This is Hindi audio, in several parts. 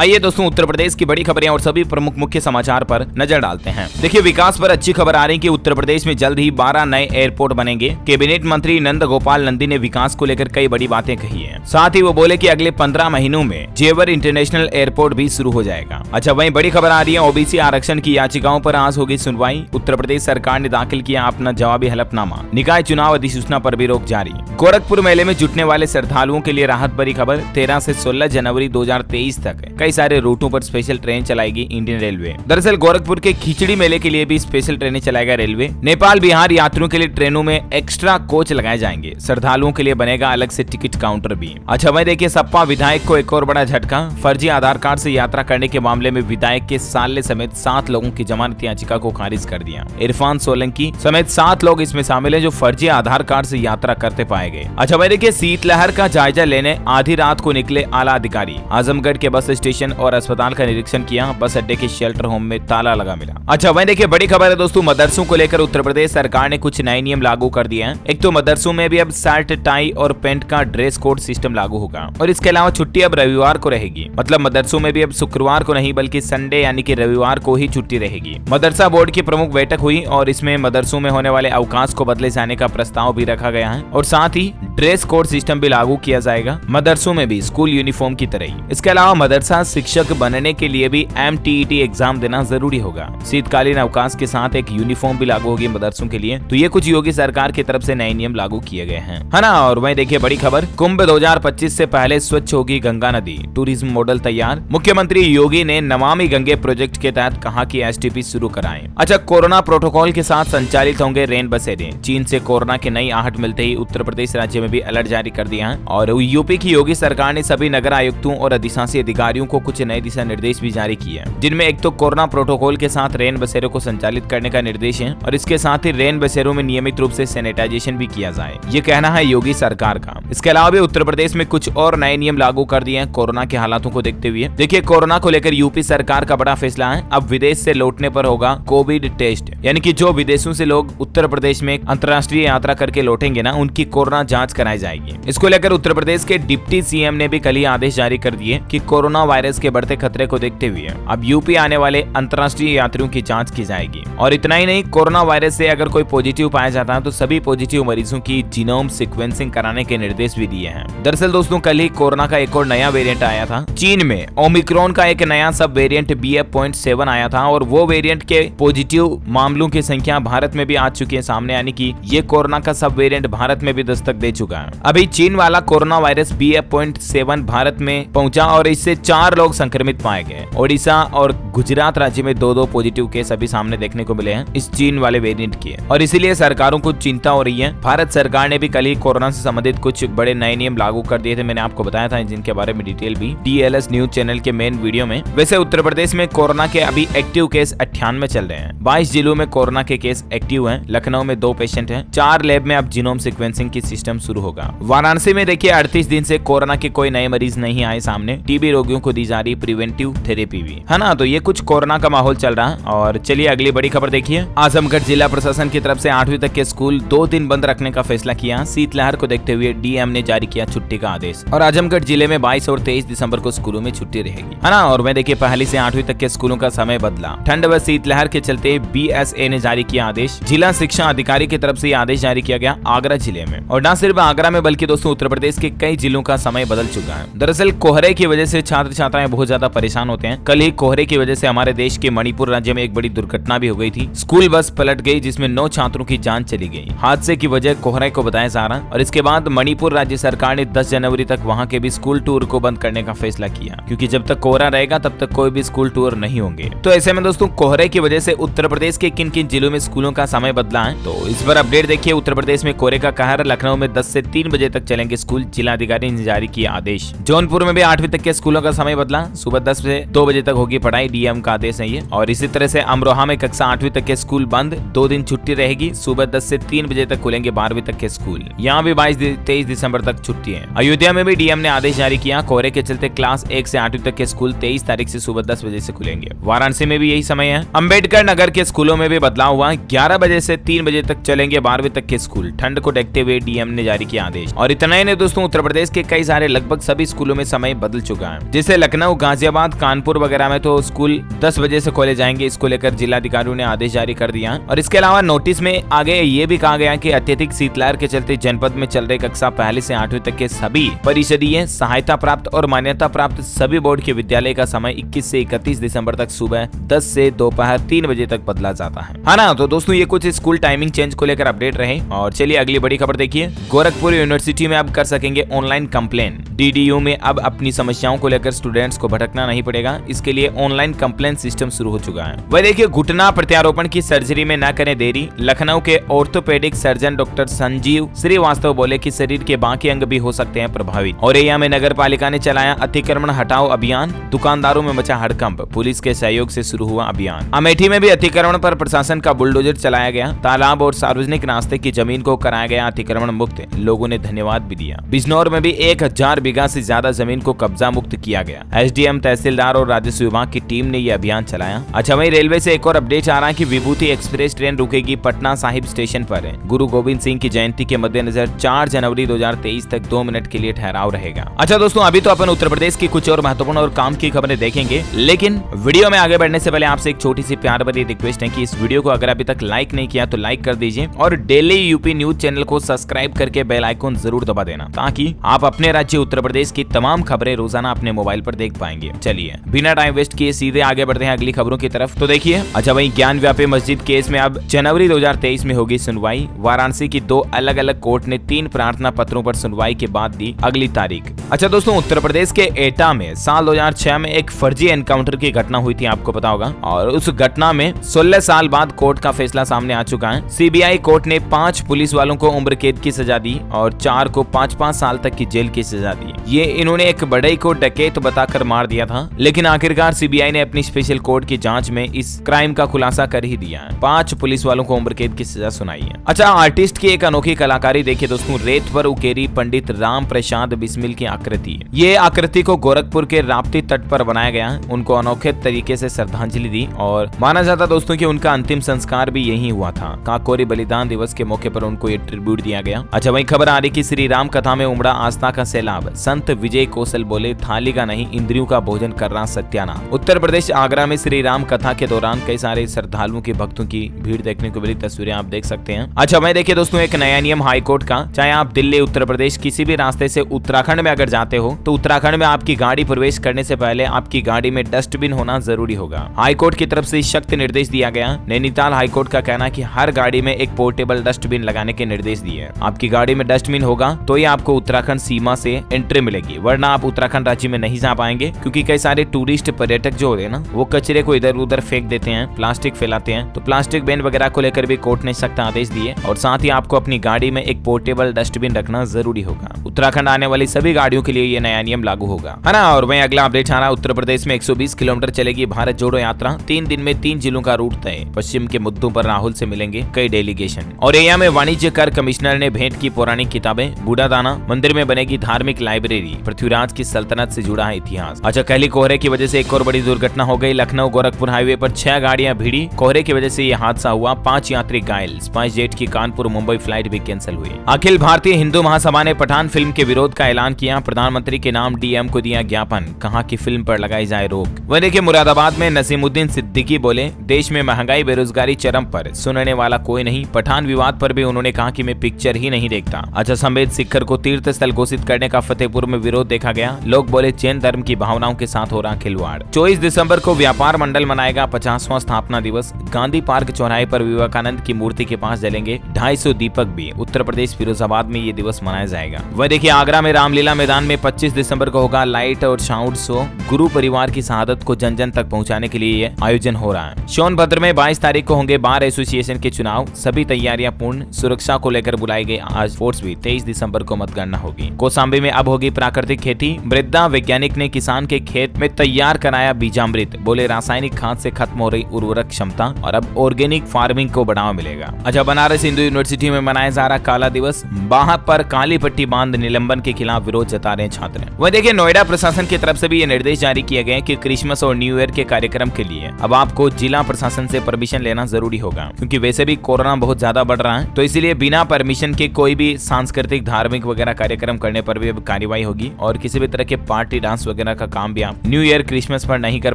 आइए दोस्तों उत्तर प्रदेश की बड़ी खबरें और सभी प्रमुख मुख्य समाचार पर नजर डालते हैं। देखिए विकास पर अच्छी खबर आ रही है कि उत्तर प्रदेश में जल्द ही 12 नए एयरपोर्ट बनेंगे। कैबिनेट मंत्री नंद गोपाल नंदी ने विकास को लेकर कई बड़ी बातें कही है। साथ ही वो बोले कि अगले 15 महीनों में जेवर इंटरनेशनल एयरपोर्ट भी शुरू हो जाएगा। अच्छा वहीं बड़ी खबर आ रही है ओबीसी आरक्षण की याचिकाओं पर आज होगी सुनवाई। उत्तर प्रदेश सरकार ने दाखिल किया अपना जवाबी हलफनामा। निकाय चुनाव अधिसूचना पर भी रोक जारी। गोरखपुर मेले में जुटने वाले श्रद्धालुओं के लिए राहत भरी खबर। 13 से 16 जनवरी 2023 तक कई सारे रूटों पर स्पेशल ट्रेन चलाएगी इंडियन रेलवे। दरअसल गोरखपुर के खिचड़ी मेले के लिए भी स्पेशल ट्रेनें चलाएगा रेलवे। नेपाल बिहार यात्रियों के लिए ट्रेनों में एक्स्ट्रा कोच लगाए जाएंगे। श्रद्धालुओं के लिए बनेगा अलग से टिकट काउंटर भी। अच्छा वही देखिए सपा विधायक को एक और बड़ा झटका। फर्जी आधार कार्ड से यात्रा करने के मामले में विधायक के साले समेत 7 लोगों की जमानत याचिका को खारिज कर दिया। इरफान सोलंकी समेत 7 लोग इसमें शामिल है जो फर्जी आधार कार्ड से यात्रा करते पाए गए। अच्छा वही देखिए शीतलहर का जायजा लेने आधी रात को निकले आला अधिकारी। आजमगढ़ के बस स्टेशन और अस्पताल का निरीक्षण किया। बस अड्डे के शेल्टर होम में ताला लगा मिला। अच्छा वहीं देखिए बड़ी खबर है दोस्तों मदरसों को लेकर उत्तर प्रदेश सरकार ने कुछ नए नियम लागू कर दिए हैं। एक तो मदरसों में भी अब शर्ट टाई और पैंट का ड्रेस कोड सिस्टम लागू होगा और इसके अलावा छुट्टी अब रविवार को रहेगी। मतलब मदरसों में भी अब शुक्रवार को नहीं बल्कि संडे यानी कि रविवार को ही छुट्टी रहेगी। मदरसा बोर्ड की प्रमुख बैठक हुई और इसमें मदरसों में होने वाले अवकाश को बदले जाने का प्रस्ताव भी रखा गया है और साथ ही ड्रेस कोड सिस्टम भी लागू किया जाएगा मदरसों में भी स्कूल यूनिफॉर्म की तरह ही। इसके अलावा मदरसा शिक्षक बनने के लिए भी MTET एग्जाम देना जरूरी होगा। शीतकालीन अवकाश के साथ एक यूनिफॉर्म भी लागू होगी मदरसों के लिए। तो ये कुछ योगी सरकार की तरफ से नए नियम लागू किए गए हैं है ना। और वहीं देखिए बड़ी खबर कुंभ 2025 से पहले स्वच्छ होगी गंगा नदी। टूरिज्म मॉडल तैयार। मुख्यमंत्री योगी ने नमामि गंगे प्रोजेक्ट के तहत कहा कि STP शुरू कराएं। अच्छा कोरोना प्रोटोकॉल के साथ संचालित होंगे रेन बसेरे। चीन से कोरोना की नई आहट मिलते ही उत्तर प्रदेश राज्य में भी अलर्ट जारी कर दिया है और यूपी की योगी सरकार ने सभी नगर आयुक्तों और अधिशासी अधिकारियों को कुछ नए दिशा निर्देश भी जारी किए हैं जिनमें एक तो कोरोना प्रोटोकॉल के साथ रेन बसेरों को संचालित करने का निर्देश है और इसके साथ ही रेन बसेरों में नियमित रूप से सैनिटाइजेशन भी किया जाए। ये कहना है योगी सरकार का। इसके अलावा भी उत्तर प्रदेश में कुछ और नए नियम लागू कर दिए हैं कोरोना के हालातों को देखते हुए। देखिए कोरोना को लेकर यूपी सरकार का बड़ा फैसला है। अब विदेश से लौटने पर होगा कोविड टेस्ट यानी कि जो विदेशों से लोग उत्तर प्रदेश में अंतर्राष्ट्रीय यात्रा करके लौटेंगे ना उनकी कोरोना जाँच कराई जाएगी। इसको लेकर उत्तर प्रदेश के डिप्टी CM ने भी कल ही आदेश जारी कर दिए कि कोरोना वायरस के बढ़ते खतरे को देखते हुए अब यूपी आने वाले अंतर्राष्ट्रीय यात्रियों की जांच की जाएगी। और इतना ही नहीं कोरोना वायरस से अगर कोई पॉजिटिव पाया जाता है तो सभी पॉजिटिव मरीजों की जीनोम सीक्वेंसिंग कराने के निर्देश भी दिए हैं। दरअसल दोस्तों कल ही कोरोना का एक और नया वेरिएंट आया था। चीन में ओमिक्रॉन का एक नया सब वेरिएंट BF.7 आया था और वो वेरिएंट के पॉजिटिव मामलों की संख्या भारत में भी आ चुकी है सामने यानी कि ये कोरोना का सब वेरिएंट भारत में भी दस्तक दे चुका है। अभी चीन वाला कोरोना वायरस BF.7 भारत में पहुंचा और इससे 4 लोग संक्रमित पाए गए। ओडिशा और गुजरात राज्य में 2-2 पॉजिटिव केस अभी सामने देखने को मिले हैं इस चीन वाले वेरिएंट के और इसीलिए सरकारों को चिंता हो रही है। भारत सरकार ने भी कल ही कोरोना से संबंधित कुछ बड़े नए नियम लागू कर दिए थे। मैंने आपको बताया था जिनके बारे में डिटेल भी DLS न्यूज चैनल के मेन वीडियो में। वैसे उत्तर प्रदेश में कोरोना के अभी एक्टिव केस 98 चल रहे हैं। 22 जिलों में कोरोना के केस एक्टिव हैं। लखनऊ में 2 पेशेंट हैं। 4 लैब में अब जीनोम सीक्वेंसिंग की सिस्टम शुरू होगा। वाराणसी में देखिए 38 दिन से कोरोना के कोई नए मरीज नहीं आए सामने। TB रोगियों को दी जा रही प्रिवेंटिव थेरेपी भी है ना। तो ये कुछ कोरोना का माहौल चल रहा है। और चलिए अगली बड़ी खबर देखिए। आजमगढ़ जिला प्रशासन की तरफ से 8वीं तक के स्कूल 2 दिन बंद रखने का फैसला किया। शीतलहर को देखते हुए DM ने जारी किया छुट्टी का आदेश और आजमगढ़ जिले में 22 और 23 दिसंबर को स्कूलों में छुट्टी रहेगी है ना। और मैं देखिए पहली से 8वीं तक के स्कूलों का समय बदला। ठंड व शीतलहर के चलते BSA ने जारी किया आदेश। जिला शिक्षा अधिकारी की तरफ से आदेश जारी किया गया आगरा जिले में और न सिर्फ आगरा में बल्कि दोस्तों उत्तर प्रदेश के कई जिलों का समय बदल चुका है। दरअसल कोहरे की वजह से छात्र छात्राएं बहुत ज्यादा परेशान होते हैं। कल ही कोहरे की वजह से हमारे देश के मणिपुर राज्य में एक बड़ी दुर्घटना भी हो गई थी। स्कूल बस पलट गई जिसमें 9 छात्रों की जान चली गई। हादसे की वजह कोहरे को बताया जा रहा और इसके बाद मणिपुर राज्य सरकार ने 10 जनवरी तक वहां के भी स्कूल टूर को बंद करने का फैसला किया क्योंकि जब तक कोहरा रहेगा तब तक कोई भी स्कूल टूर नहीं होंगे। तो ऐसे में दोस्तों कोहरे की वजह से उत्तर प्रदेश के किन किन जिलों में स्कूलों का समय बदला है तो इस पर अपडेट देखिए। उत्तर प्रदेश में कोहरे का कहर। लखनऊ में 10 से 3 बजे तक चलेंगे स्कूल। जिलाधिकारी ने जारी किया आदेश। जौनपुर में भी 8वीं तक के स्कूलों का समय बदला। सुबह 10 से 2 बजे तक होगी पढ़ाई। DM का आदेश है ये। और इसी तरह से अमरोहा में कक्षा 8वीं तक के स्कूल बंद। 2 दिन छुट्टी रहेगी। सुबह 10 से 3 बजे तक खुलेंगे 12वीं तक के स्कूल। यहाँ भी 22-23 दिसंबर तक छुट्टी है। अयोध्या में भी DM ने आदेश जारी किया। कोहरे के चलते क्लास 1 से 8वीं तक के स्कूल 23 तारीख से सुबह 10 बजे से खुलेंगे। वाराणसी में भी यही समय है। अंबेडकर नगर के स्कूलों में भी बदलाव हुआ। 11 बजे से 3 बजे तक चलेंगे 12वीं तक के स्कूल। ठंड को देखते हुए DM ने जारी किया आदेश। और इतना ही नहीं दोस्तों उत्तर प्रदेश के कई सारे लगभग सभी स्कूलों में समय बदल चुका है। जिससे लखनऊ, गाजियाबाद, कानपुर वगैरह में तो स्कूल 10 बजे से खोले जाएंगे। इसको लेकर जिलाधिकारियों ने आदेश जारी कर दिया। और इसके अलावा नोटिस में आगे ये भी कहा गया कि अत्यधिक शीतलहर के चलते जनपद में चल रहे कक्षा 1 से 8वीं तक के सभी परिषदीय, सहायता प्राप्त और मान्यता प्राप्त सभी बोर्ड के विद्यालय का समय 21 से 31 दिसंबर तक सुबह 10 से दोपहर 3 बजे तक बदला जाता है ना। तो दोस्तों ये कुछ स्कूल टाइमिंग चेंज को लेकर अपडेट रहे। और चलिए अगली बड़ी खबर देखिए। गोरखपुर यूनिवर्सिटी में अब कर सकेंगे ऑनलाइन कंप्लेन। डीडीयू में अब अपनी समस्याओं को लेकर स्टूडेंट्स को भटकना नहीं पड़ेगा। इसके लिए ऑनलाइन कंप्लेन सिस्टम शुरू हो चुका है। वह देखिए, घुटना प्रत्यारोपण की सर्जरी में न करें देरी। लखनऊ के orthopaedic surgeon doctor Sanjeev Srivastava बोले कि शरीर के बाकी अंग भी हो सकते हैं प्रभावित। औरैया में नगर पालिका ने चलाया अतिक्रमण हटाओ अभियान। दुकानदारों में मचा हड़कंप, पुलिस के सहयोग से शुरू हुआ अभियान। अमेठी में भी अतिक्रमण पर प्रशासन का बुलडोजर चलाया गया। तालाब और सार्वजनिक रास्ते की जमीन को कराया गया अतिक्रमण मुक्त। लोगों ने धन्यवाद भी दिया। बिजनौर में भी 1000 बीघा से ज्यादा जमीन को कब्जा मुक्त किया गया। एसडीएम, तहसीलदार और राजस्व विभाग की टीम ने यह अभियान चलाया। अच्छा, वहीं रेलवे से एक और अपडेट आ रहा है कि विभूति एक्सप्रेस ट्रेन रुकेगी पटना साहिब स्टेशन पर। गुरु गोविंद सिंह की जयंती के मद्देनजर 4 जनवरी 2023 तक 2 मिनट के लिए ठहराव रहेगा। अच्छा दोस्तों, अभी तो अपन उत्तर प्रदेश की कुछ और महत्वपूर्ण और काम की खबरें देखेंगे, लेकिन वीडियो में आगे बढ़ने से पहले आपसे एक छोटी सी प्यार भरी रिक्वेस्ट है कि इस वीडियो को अगर अभी तक लाइक नहीं किया तो लाइक कर दीजिए और डेली यूपी न्यूज चैनल को सब्सक्राइब करके बेल आइकन जरूर दबा देना, ताकि आप अपने राज्य उत्तर प्रदेश की तमाम खबरें रोजाना अपने मोबाइल पर देख पाएंगे। चलिए बिना टाइम वेस्ट किए सीधे आगे बढ़ते हैं अगली खबरों की तरफ। तो देखिए, अच्छा वहीं ज्ञान व्यापी मस्जिद केस में अब जनवरी 2023 में होगी सुनवाई। वाराणसी की 2 अलग अलग कोर्ट ने 3 प्रार्थना पत्रों पर सुनवाई के बाद दी अगली तारीख। अच्छा दोस्तों, उत्तर प्रदेश के एटा में साल 2006 में एक फर्जी एनकाउंटर की घटना हुई थी, आपको पता होगा। और उस घटना में 16 साल बाद कोर्ट का फैसला सामने आ चुका है। सीबीआई कोर्ट ने 5 पुलिस वालों को उम्र कैद की सजा दी और 4 को 5-5 साल तक की जेल की सजा दी। ये इन्होंने एक बढ़ई को डकैत बताकर मार दिया था, लेकिन आखिरकार सीबीआई ने अपनी स्पेशल कोर्ट की जांच में इस क्राइम का खुलासा कर ही दिया है। 5 पुलिस वालों को उम्र कैद की सजा सुनाई है। अच्छा, आर्टिस्ट की एक अनोखी कलाकारी देखिए दोस्तों। रेत पर उकेरी पंडित राम प्रसाद बिस्मिल की आकृति। ये आकृति को गोरखपुर के राप्ती तट पर बनाया गया। उनको अनोखे तरीके से श्रद्धांजलि दी और माना जाता दोस्तों कि उनका अंतिम संस्कार भी यही हुआ था। काकोरी बलिदान दिवस के मौके पर उनको ये ट्रिब्यूट दिया गया। अच्छा, वहीं खबर आ रही कि श्री राम कथा में उमड़ा आस्था का सैलाब। संत विजय कौशल बोले, थाली का नहीं इंद्रियों का भोजन करना सत्यानाश। उत्तर प्रदेश आगरा में श्री राम कथा के दौरान कई सारे श्रद्धालुओं की भक्तों की भीड़ देखने को मिली। तस्वीरें आप देख सकते हैं। अच्छा, वहीं देखिए दोस्तों, एक नया नियम हाईकोर्ट का। चाहे आप दिल्ली, उत्तर प्रदेश किसी भी रास्ते से उत्तराखंड में अगर जाते हो तो उत्तराखंड में आपकी गाड़ी प्रवेश करने से पहले आपकी गाड़ी में डस्टबिन होना जरूरी होगा। हाईकोर्ट की तरफ से सख्त निर्देश दिया गया। नैनीताल हाईकोर्ट का कहना है कि हर गाड़ी में एक पोर्टेबल डस्टबिन लगाने के निर्देश दिए। आपकी गाड़ी में डस्टबिन होगा तो ही आपको उत्तराखंड सीमा से एंट्री मिलेगी, वरना आप उत्तराखंड राज्य में नहीं जा पाएंगे। क्योंकि कई सारे टूरिस्ट पर्यटक जो होते हैं ना, वो कचरे को इधर उधर फेंक देते हैं, प्लास्टिक फैलाते हैं। तो प्लास्टिक बैन वगैरह को लेकर भी कोर्ट ने सख्त आदेश दिए और साथ ही आपको अपनी गाड़ी में एक पोर्टेबल डस्टबिन रखना जरूरी होगा। उत्तराखंड आने वाली सभी गाड़ियों के लिए ये नया नियम लागू होगा, है ना। और वहीं अगला अपडेट आ रहा है, उत्तर प्रदेश में 120 किलोमीटर चलेगी भारत जोड़ो यात्रा। 3 दिन में 3 जिलों का रूट तय। पश्चिम के मुद्दों पर राहुल से मिलेंगे कई डेलीगेशन। औरैया में वाणिज्य कर कमिश्नर ने भेंट की पौराणिक किताबें। बूढ़ादाना मंदिर में बनेगी धार्मिक लाइब्रेरी। पृथ्वीराज की सल्तनत से जुड़ा है इतिहास। अच्छा, कहली कोहरे की वजह से एक और बड़ी दुर्घटना हो गई। लखनऊ गोरखपुर हाईवे पर 6 गाड़ियां भिड़ी। कोहरे की वजह से यह हादसा हुआ। 5 यात्री घायल। स्पाइस जेट की कानपुर मुंबई फ्लाइट भी कैंसिल हुई। अखिल भारतीय हिंदू महासभा ने पठान फिल्म के विरोध का ऐलान किया। प्रधानमंत्री के नाम डीएम को दिया ज्ञापन, कहा कि फिल्म पर लगाई जाए रोक। वह देखिए, मुरादाबाद में नसीमुद्दीन सिद्दीकी बोले, देश में महंगाई बेरोजगारी चरम पर, सुनने वाला कोई नहीं। पठान विवाद पर भी उन्होंने कहा कि मैं पिक्चर ही नहीं देखता। अच्छा, समेत सिक्खर को तीर्थ स्थल घोषित करने का फतेहपुर में विरोध देखा गया। लोग बोले जैन धर्म की भावनाओं के साथ हो रहा खिलवाड़। 24 दिसंबर को व्यापार मंडल मनाएगा 50वां स्थापना दिवस। गांधी पार्क चौराहे पर विवेकानंद की मूर्ति के पास जलेंगे 250 दीपक भी। उत्तर प्रदेश फिरोजाबाद में ये दिवस मनाया जाएगा। वह देखिए, आगरा में रामलीला मैदान में 25 दिसंबर को होगा लाइट और साउंड शो। गुरु परिवार की शहादत को जन जन तक पहुंचाने के लिए ये आयोजन हो रहा है। सोनभद्र में 22 तारीख को होंगे बार एसोसिएशन के चुनाव। सभी तैयारियां पूर्ण। सुरक्षा को लेकर बुलाई गई आज फोर्स भी। 23 दिसंबर को मतगणना होगी। कौसाम्बी में अब होगी प्राकृतिक खेती। मृदा वैज्ञानिक ने किसान के खेत में तैयार कराया बीजामृत। बोले रासायनिक खाद से खत्म हो रही उर्वरक क्षमता और अब ऑर्गेनिक फार्मिंग को बढ़ावा मिलेगा। अच्छा, बनारस हिंदू यूनिवर्सिटी में मनाया जा रहा काला दिवस। बाह पर काली पट्टी बांध निलंबन के खिलाफ विरोध जता रहे छात्र। वह देखिए, नोएडा प्रशासन की तरफ से भी ये निर्देश जारी किए गए कि क्रिसमस और न्यू ईयर के कार्यक्रम के लिए अब आपको जिला प्रशासन से परमिशन लेना जरूरी होगा। क्योंकि वैसे भी कोरोना बहुत ज्यादा बढ़ रहा है, तो इसीलिए बिना परमिशन के कोई भी सांस्कृतिक, धार्मिक वगैरह कार्यक्रम करने पर भी अब कार्रवाई होगी और किसी भी तरह के पार्टी डांस वगैरह का काम भी आप न्यू ईयर क्रिसमस पर नहीं कर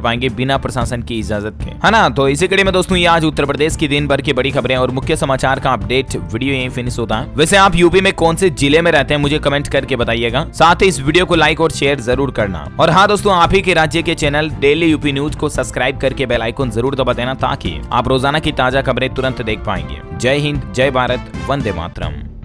पाएंगे बिना प्रशासन की इजाजत के, है ना। तो इसी कड़ी में दोस्तों ये आज उत्तर प्रदेश की दिन भर की बड़ी खबरें और मुख्य समाचार का अपडेट वीडियो यहीं फिनिश होता है। वैसे आप यूपी में कौन से जिले में रहते हैं मुझे कमेंट करके बताइएगा, साथ ही इस वीडियो को लाइक और शेयर जरूर करना। और हाँ दोस्तों, आप ही के राज्य के चैनल डेली यूपी न्यूज को सब्सक्राइब करके बेल आइकन जरूर दबा देना ताकि आप रोजाना की ताजा खबरें तुरंत देख पाएंगे। जय हिंद, जय भारत, वंदे मातरम।